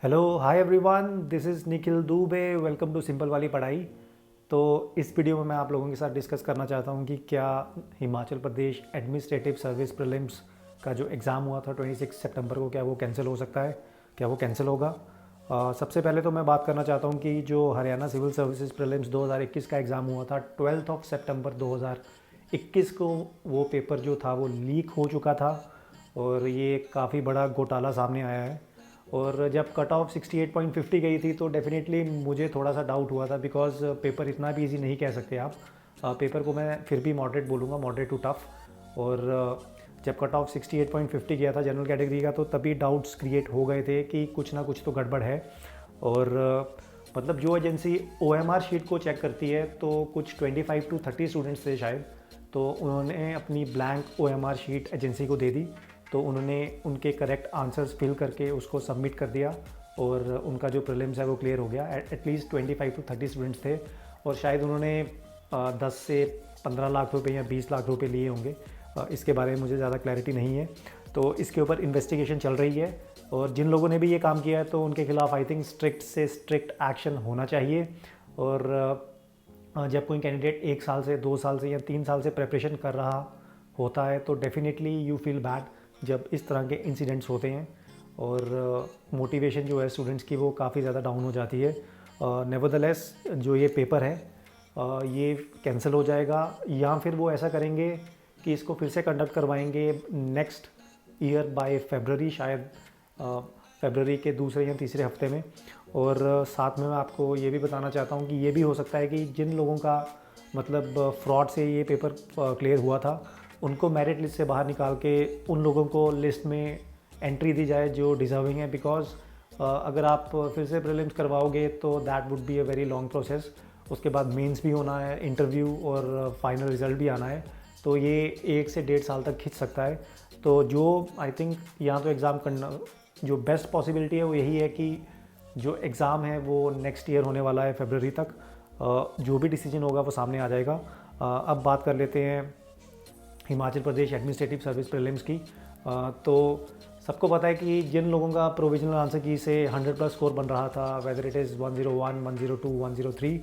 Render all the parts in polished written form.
Hello hi everyone, this is Nikhil Dubey. Welcome to simple वाली पढ़ाई। तो इस वीडियो में मैं आप लोगों के साथ डिस्कस करना चाहता हूं कि क्या Himachal Pradesh administrative service prelims का जो एग्ज़ाम हुआ था 26 सितंबर को, क्या वो कैंसिल हो सकता है, क्या वो कैंसिल होगा। सबसे पहले तो मैं बात करना चाहता हूं कि जो हरियाणा सिविल सर्विसेज प्रीलिम्स 2021 का एग्ज़ाम हुआ था 12 सितंबर 2021 को, वो पेपर जो था वो लीक हो चुका था और ये काफ़ी बड़ा घोटाला सामने आया है। और जब कट ऑफ 68.50 गई थी तो डेफिनेटली मुझे थोड़ा सा डाउट हुआ था, बिकॉज पेपर इतना भी इजी नहीं कह सकते आप। पेपर को मैं फिर भी मॉडरेट बोलूँगा, मॉडरेट टू टफ। और जब कट ऑफ 68.50 गया था जनरल कैटेगरी का, तो तभी डाउट्स क्रिएट हो गए थे कि कुछ ना कुछ तो गड़बड़ है। और मतलब जो एजेंसी OMR शीट को चेक करती है, तो कुछ 25 to 30 स्टूडेंट्स थे शायद, तो उन्होंने अपनी ब्लैंक OMR शीट एजेंसी को दे दी। तो उन्होंने उनके करेक्ट आंसर्स फिल करके उसको सबमिट कर दिया और उनका जो प्रीलिम्स है वो क्लियर हो गया। एटलीस्ट 25 to 30 स्टूडेंट्स थे और शायद उन्होंने 10 से 15 लाख रुपए या 20 लाख रुपए लिए होंगे। इसके बारे में मुझे ज़्यादा क्लैरिटी नहीं है, तो इसके ऊपर इन्वेस्टिगेशन चल रही है। और जिन लोगों ने भी ये काम किया है तो उनके खिलाफ आई थिंक स्ट्रिक्ट से स्ट्रिक्ट एक्शन होना चाहिए। और जब कोई कैंडिडेट 1 साल से 2 साल से या 3 साल से प्रिपरेशन कर रहा होता है तो डेफिनेटली यू फील बैड जब इस तरह के इंसिडेंट्स होते हैं। और मोटिवेशन जो है स्टूडेंट्स की वो काफ़ी ज़्यादा डाउन हो जाती है। नेवरदलेस जो ये पेपर है ये कैंसिल हो जाएगा, या फिर वो ऐसा करेंगे कि इसको फिर से कंडक्ट करवाएंगे नेक्स्ट ईयर बाय फरवरी, शायद फरवरी के दूसरे या तीसरे हफ्ते में। और साथ में मैं आपको ये भी बताना चाहता हूँ कि ये भी हो सकता है कि जिन लोगों का मतलब फ्रॉड से ये पेपर क्लियर हुआ था, उनको मेरिट लिस्ट से बाहर निकाल के उन लोगों को लिस्ट में एंट्री दी जाए जो डिज़र्विंग है। बिकॉज अगर आप फिर से प्रीलिम्स करवाओगे तो that would be a very long process. उसके बाद मेंस भी होना है, इंटरव्यू और फाइनल रिज़ल्ट भी आना है, तो ये 1 से 1.5 साल तक खिंच सकता है। तो जो आई थिंक यहाँ तो एग्ज़ाम करना जो बेस्ट पॉसिबिलिटी है वो यही है कि जो एग्ज़ाम है वो नेक्स्ट ईयर होने वाला है फरवरी तक। जो भी डिसीजन होगा वो सामने आ जाएगा। अब बात कर लेते हैं Himachal Pradesh administrative service prelims की। तो सबको पता है कि जिन लोगों का प्रोविजनल आंसर की से 100+ स्कोर बन रहा था, वेदर इट इज़ 101, 102, 103,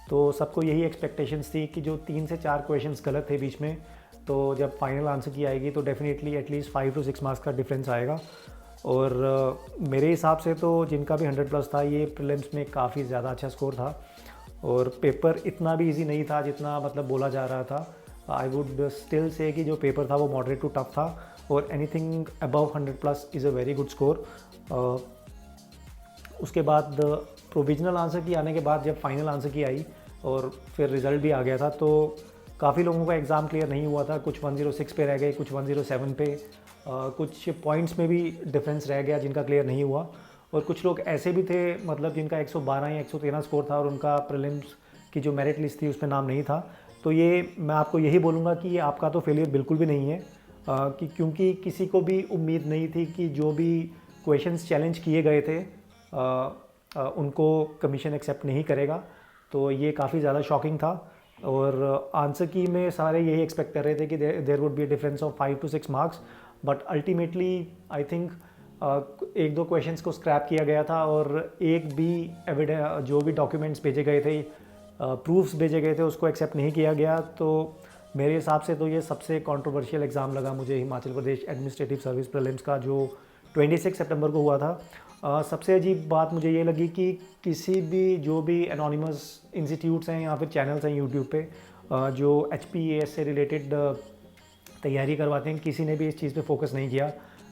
तो सबको यही एक्सपेक्टेशंस थी कि जो 3 से 4 क्वेश्चंस गलत थे बीच में, तो जब फाइनल आंसर की आएगी तो डेफिनेटली एटलीस्ट 5 to 6 मार्क्स का डिफरेंस आएगा। और मेरे हिसाब से तो जिनका भी 100+ था, ये प्रीलिम्स में काफ़ी ज़्यादा अच्छा स्कोर था। और पेपर इतना भी इजी नहीं था जितना मतलब बोला जा रहा था। आई वुड स्टिल से कि जो पेपर था वो मॉडरेट टू टफ था, और anything above 100+ is a very good score. उसके बाद प्रोविजनल आंसर की आने के बाद जब फाइनल आंसर की आई और फिर रिज़ल्ट भी आ गया था, तो काफ़ी लोगों का एग्ज़ाम क्लियर नहीं हुआ था। कुछ 106 पे रह गए, कुछ 107 पे, कुछ पॉइंट्स में भी डिफरेंस रह गया जिनका क्लियर नहीं हुआ। और कुछ लोग ऐसे भी थे मतलब जिनका 112 या 113 स्कोर था और उनका प्रीलिम्स की जो मेरिट लिस्ट थी उसमें नाम नहीं था। तो ये मैं आपको यही बोलूँगा कि ये आपका तो फेलियर बिल्कुल भी नहीं है, कि क्योंकि किसी को भी उम्मीद नहीं थी कि जो भी क्वेश्चंस चैलेंज किए गए थे उनको कमीशन एक्सेप्ट नहीं करेगा। तो ये काफ़ी ज़्यादा शॉकिंग था। और आंसर की में सारे यही एक्सपेक्ट कर रहे थे कि there would be a difference of 5 to 6 marks, but ultimately I think 1-2 questions को स्क्रैप किया गया था और एक भी एविडेंस जो भी डॉक्यूमेंट्स भेजे गए थे, प्रूफ्स भेजे गए थे, उसको एक्सेप्ट नहीं किया गया। तो मेरे हिसाब से तो ये सबसे कंट्रोवर्शियल एग्ज़ाम लगा मुझे Himachal Pradesh administrative service prelims का, जो 26 सितंबर को हुआ था। सबसे अजीब बात मुझे ये लगी कि किसी भी जो भी एनोनिमस इंस्टीट्यूट्स हैं या फिर चैनल्स हैं यूट्यूब पे जो HPAS से रिलेटेड तैयारी करवाते हैं, किसी ने भी इस चीज़ पे फोकस नहीं किया।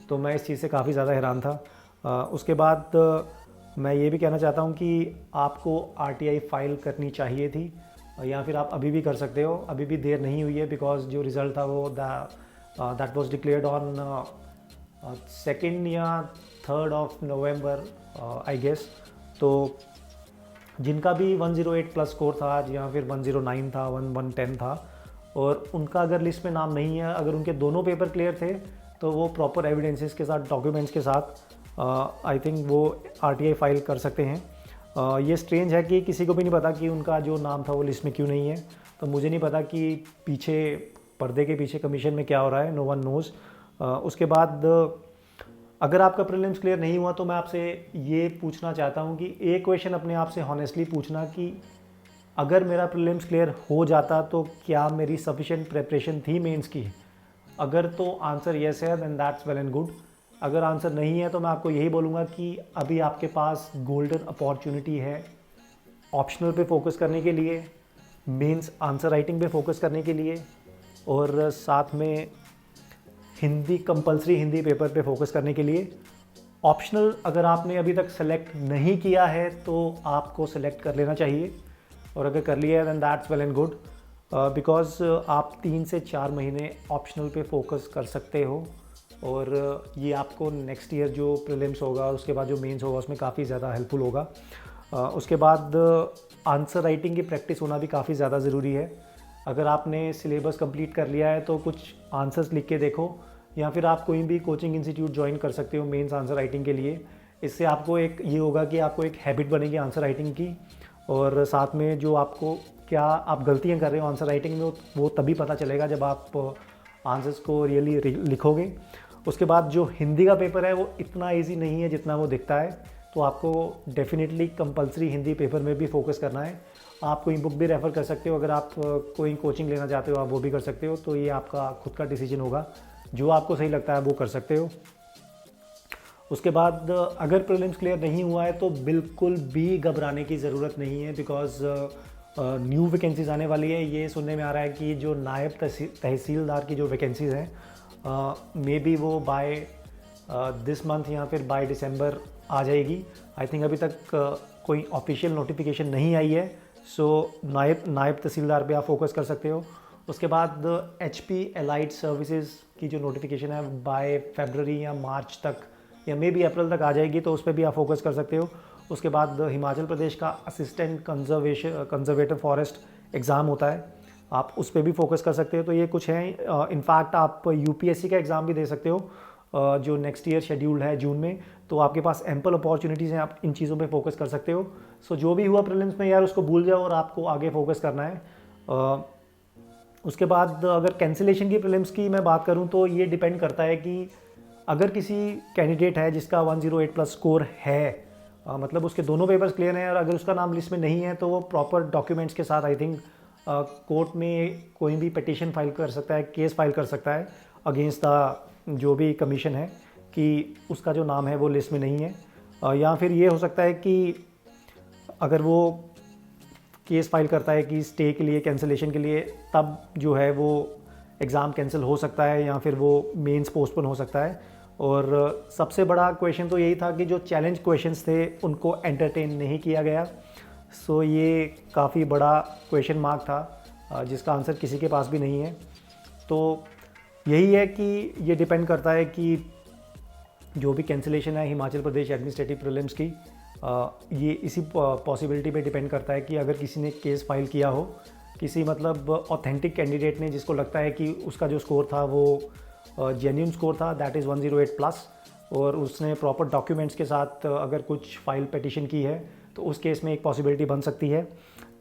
तो मैं इस चीज़ से काफ़ी ज़्यादा हैरान था। उसके बाद मैं ये भी कहना चाहता हूँ कि आपको RTI फाइल करनी चाहिए थी, या फिर आप अभी भी कर सकते हो, अभी भी देर नहीं हुई है। बिकॉज जो रिज़ल्ट था वो दैट वाज डिक्लेयर्ड ऑन 2 या 3 नवंबर आई गेस। तो जिनका भी 108+ स्कोर था या फिर 109 था, 110 था, और उनका अगर लिस्ट में नाम नहीं है, अगर उनके दोनों पेपर क्लियर थे, तो वो प्रॉपर एविडेंसेस के साथ, डॉक्यूमेंट्स के साथ आई थिंक वो RTI फाइल कर सकते हैं। ये स्ट्रेंज है कि किसी को भी नहीं पता कि उनका जो नाम था वो लिस्ट में क्यों नहीं है। तो मुझे नहीं पता कि पीछे पर्दे के पीछे कमीशन में क्या हो रहा है, नो वन नोज़। उसके बाद अगर आपका प्रीलिम्स क्लियर नहीं हुआ तो मैं आपसे ये पूछना चाहता हूँ कि एक क्वेश्चन अपने आप से हॉनेस्टली पूछना कि अगर मेरा प्रीलिम्स क्लियर हो जाता तो क्या मेरी सफिशिएंट प्रिपरेशन थी मेंस की। अगर तो आंसर येस है then that's well and good. अगर आंसर नहीं है तो मैं आपको यही बोलूँगा कि अभी आपके पास गोल्डन अपॉर्चुनिटी है ऑप्शनल पे फोकस करने के लिए, मेंस आंसर राइटिंग पे फोकस करने के लिए, और साथ में हिंदी कंपलसरी हिंदी पेपर पे फोकस करने के लिए। ऑप्शनल अगर आपने अभी तक सेलेक्ट नहीं किया है तो आपको सेलेक्ट कर लेना चाहिए, और अगर कर लिया है then that's well and good, because आप 3 से 4 महीने ऑप्शनल पे फोकस कर सकते हो, और ये आपको नेक्स्ट ईयर जो प्रीलिम्स होगा और उसके बाद जो मेंस होगा उसमें काफ़ी ज़्यादा हेल्पफुल होगा। उसके बाद आंसर राइटिंग की प्रैक्टिस होना भी काफ़ी ज़्यादा ज़रूरी है। अगर आपने सिलेबस कंप्लीट कर लिया है तो कुछ आंसर्स लिख के देखो, या फिर आप कोई भी कोचिंग इंस्टीट्यूट ज्वाइन कर सकते हो मेंस आंसर राइटिंग के लिए। इससे आपको एक ये होगा कि आपको एक हैबिट बनेगी आंसर राइटिंग की, और साथ में जो आपको क्या आप गलतियां कर रहे हो आंसर राइटिंग में वो तभी पता चलेगा जब आप आंसर्स को रियली लिखोगे। उसके बाद जो हिंदी का पेपर है वो इतना ईजी नहीं है जितना वो दिखता है, तो आपको डेफिनेटली कंपलसरी हिंदी पेपर में भी फोकस करना है। आप कोई बुक भी रेफ़र कर सकते हो, अगर आप कोई कोचिंग लेना चाहते हो आप वो भी कर सकते हो, तो ये आपका खुद का डिसीजन होगा, जो आपको सही लगता है वो कर सकते हो। उसके बाद अगर प्रीलिम्स क्लियर नहीं हुआ है तो बिल्कुल भी घबराने की ज़रूरत नहीं है, बिकॉज न्यू वैकेंसीज़ आने वाली है। ये सुनने में आ रहा है कि जो नायब तहसीलदार की जो वैकेंसीज़ हैं मे बी वो बाय दिस मंथ या फिर बाय दिसंबर आ जाएगी। आई थिंक अभी तक कोई ऑफिशियल नोटिफिकेशन नहीं आई है, सो नायब तहसीलदार पे आप फोकस कर सकते हो। उसके बाद HP एलाइड सर्विसेज की जो नोटिफिकेशन है बाय फरवरी या मार्च तक या मे बी अप्रैल तक आ जाएगी, तो उस पर भी आप फोकस कर सकते हो। उसके बाद हिमाचल प्रदेश का असिस्टेंट कंजर्वेटर फॉरेस्ट एग्ज़ाम होता है, आप उस पर भी फोकस कर सकते हो। तो ये कुछ हैं। इनफैक्ट आप UPSC का एग्ज़ाम भी दे सकते हो जो नेक्स्ट ईयर शेड्यूल्ड है जून में, तो आपके पास एम्पल अपॉर्चुनिटीज़ हैं, आप इन चीज़ों पे फोकस कर सकते हो। सो जो भी हुआ प्रीलिम्स में यार उसको भूल जाओ और आपको आगे फोकस करना है। उसके बाद अगर कैंसिलेशन की प्रीलिम्स की मैं बात करूं तो ये डिपेंड करता है कि अगर किसी कैंडिडेट है जिसका 108 प्लस स्कोर है, मतलब उसके दोनों पेपर्स क्लियर हैं, और अगर उसका नाम लिस्ट में नहीं है तो वो प्रॉपर डॉक्यूमेंट्स के साथ आई थिंक कोर्ट में कोई भी पिटीशन फाइल कर सकता है, केस फाइल कर सकता है अगेंस्ट द जो भी कमीशन है कि उसका जो नाम है वो लिस्ट में नहीं है। या फिर ये हो सकता है कि अगर वो केस फाइल करता है कि स्टे के लिए, कैंसिलेशन के लिए, तब जो है वो एग्ज़ाम कैंसिल हो सकता है या फिर वो मेंस पोस्टपोन हो सकता है। और सबसे बड़ा क्वेश्चन तो यही था कि जो चैलेंज क्वेश्चंस थे उनको एंटरटेन नहीं किया गया। सो ये काफ़ी बड़ा क्वेश्चन मार्क था जिसका आंसर किसी के पास भी नहीं है। तो यही है कि ये डिपेंड करता है कि जो भी कैंसिलेशन है हिमाचल प्रदेश एडमिनिस्ट्रेटिव प्रीलिम्स की, ये इसी पॉसिबिलिटी पे डिपेंड करता है कि अगर किसी ने केस फाइल किया हो, किसी मतलब ऑथेंटिक कैंडिडेट ने जिसको लगता है कि उसका जो स्कोर था वो जेन्युइन स्कोर था, दैट इज़ 108 प्लस, और उसने प्रॉपर डॉक्यूमेंट्स के साथ अगर कुछ फाइल पिटीशन की है तो उस केस में एक पॉसिबिलिटी बन सकती है।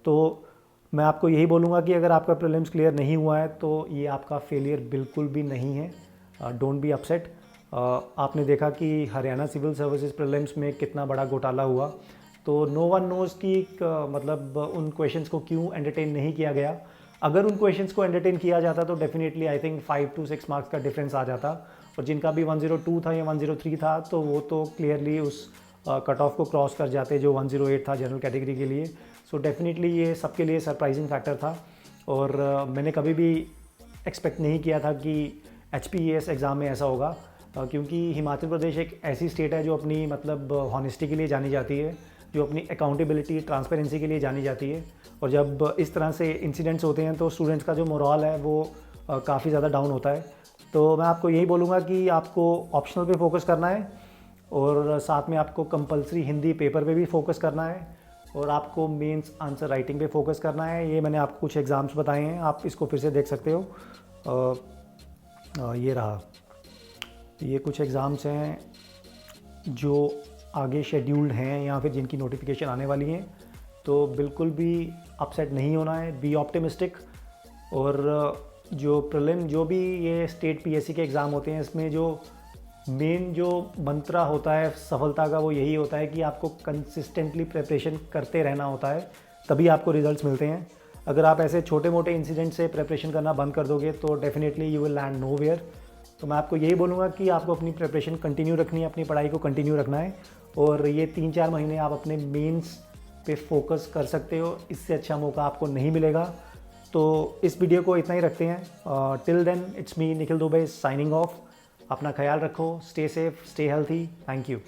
तो मैं आपको यही बोलूँगा कि अगर आपका प्रीलिम्स क्लियर नहीं हुआ है तो ये आपका फेलियर बिल्कुल भी नहीं है, डोंट बी अपसेट। आपने देखा कि हरियाणा सिविल सर्विसेज प्रीलिम्स में कितना बड़ा घोटाला हुआ, तो नो वन नोज़ कि मतलब उन क्वेश्चंस को क्यों एंटरटेन नहीं किया गया। अगर उन क्वेश्चंस को एंटरटेन किया जाता तो definitely I think 5 to 6 marks का डिफरेंस आ जाता, और जिनका भी 102 था या 103 था तो वो तो क्लियरली उस कट ऑफ को क्रॉस कर जाते जो 108 था जनरल कैटेगरी के लिए। सो डेफिनेटली ये सबके लिए सरप्राइजिंग फैक्टर था, और मैंने कभी भी एक्सपेक्ट नहीं किया था कि HPES एग्ज़ाम में ऐसा होगा, क्योंकि हिमाचल प्रदेश एक ऐसी स्टेट है जो अपनी मतलब हॉनेस्टी के लिए जानी जाती है, जो अपनी अकाउंटेबिलिटी, ट्रांसपेरेंसी के लिए जानी जाती है। और जब इस तरह से इंसिडेंट्स होते हैं तो स्टूडेंट्स का जो मोरल है वो काफ़ी ज़्यादा डाउन होता है। तो मैं आपको यही बोलूँगा कि आपको ऑप्शनल पे फोकस करना है, और साथ में आपको कंपलसरी हिंदी पेपर पे भी फोकस करना है, और आपको मेंस आंसर राइटिंग पे फोकस करना है। ये मैंने आपको कुछ एग्ज़ाम्स बताए हैं, आप इसको फिर से देख सकते हो। ये रहा, ये कुछ एग्ज़ाम्स हैं जो आगे शेड्यूल्ड हैं या फिर जिनकी नोटिफिकेशन आने वाली हैं, तो बिल्कुल भी अपसेट नहीं होना है, बी ऑप्टिमिस्टिक। और जो प्रीलिम जो भी ये स्टेट PSC के एग्ज़ाम होते हैं इसमें जो मेन जो मंत्र होता है सफलता का वो यही होता है कि आपको कंसिस्टेंटली प्रिपरेशन करते रहना होता है, तभी आपको रिजल्ट्स मिलते हैं। अगर आप ऐसे छोटे मोटे इंसिडेंट से प्रिपरेशन करना बंद कर दोगे तो definitely you will land nowhere. तो मैं आपको यही बोलूँगा कि आपको अपनी प्रिपरेशन कंटिन्यू रखनी है, अपनी पढ़ाई को कंटिन्यू रखना है, और ये 3-4 महीने आप अपने मेंस पे फोकस कर सकते हो। इससे अच्छा मौका आपको नहीं मिलेगा। तो इस वीडियो को इतना ही रखते हैं। Till then it's me Nikhil Dubey signing off. अपना ख्याल रखो, stay safe, stay healthy. Thank you.